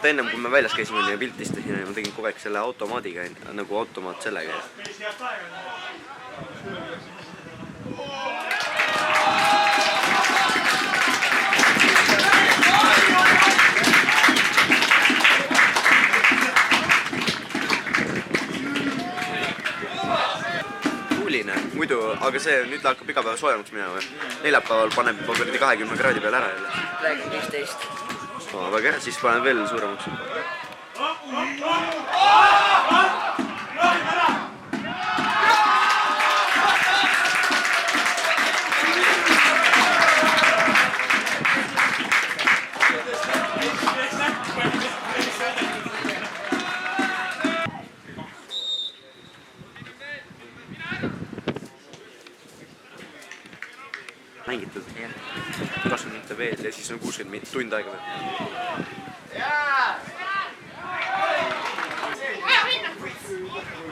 vaata ennem kui me väljas käisime ja piltistasin ja ma tegin kogu aeg selle automaadiga nagu automaat sellega. Tuuline, muidu, aga see nüüd hakkab iga päev soojemaks minema või? Neljapäeval paneb juba 20 kraadi peale ära jälle. Praegu 15. Väga hea, siis paneb veel suuremaks. Mängitud? Jah. 20 minutit veel ja siis on 60 tund aega veel.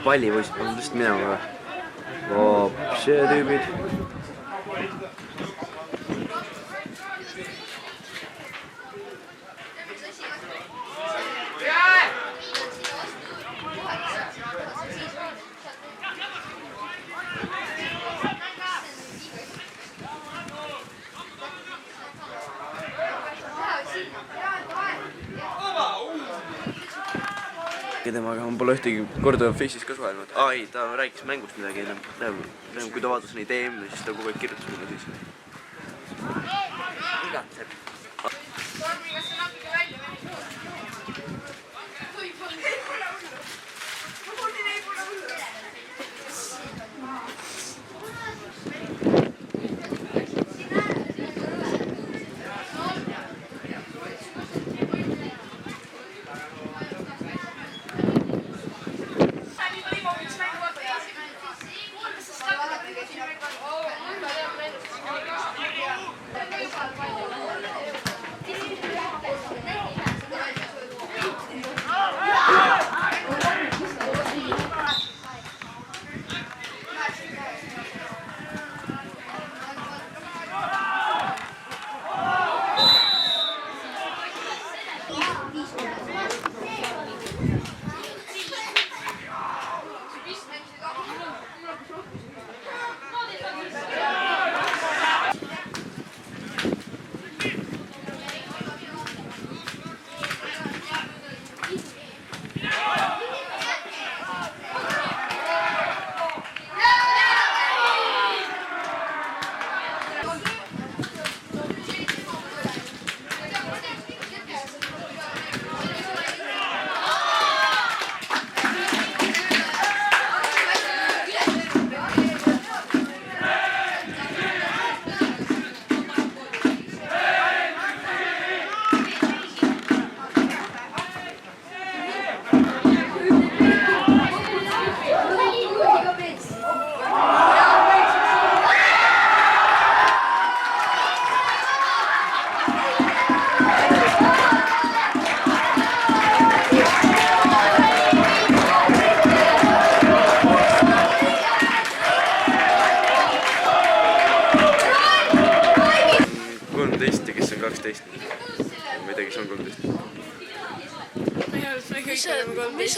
Pallipoisid peavad tõesti minema või? Vapše tüübid. Temaga ma pole ühtegi korda Face'is ka suhelnud. Ei, ta rääkis mängust midagi ennem. Kui ta vaatas neid EM-i, siis ta kogu aeg kirjutas mulle siis. Igatseb.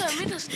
Mida sa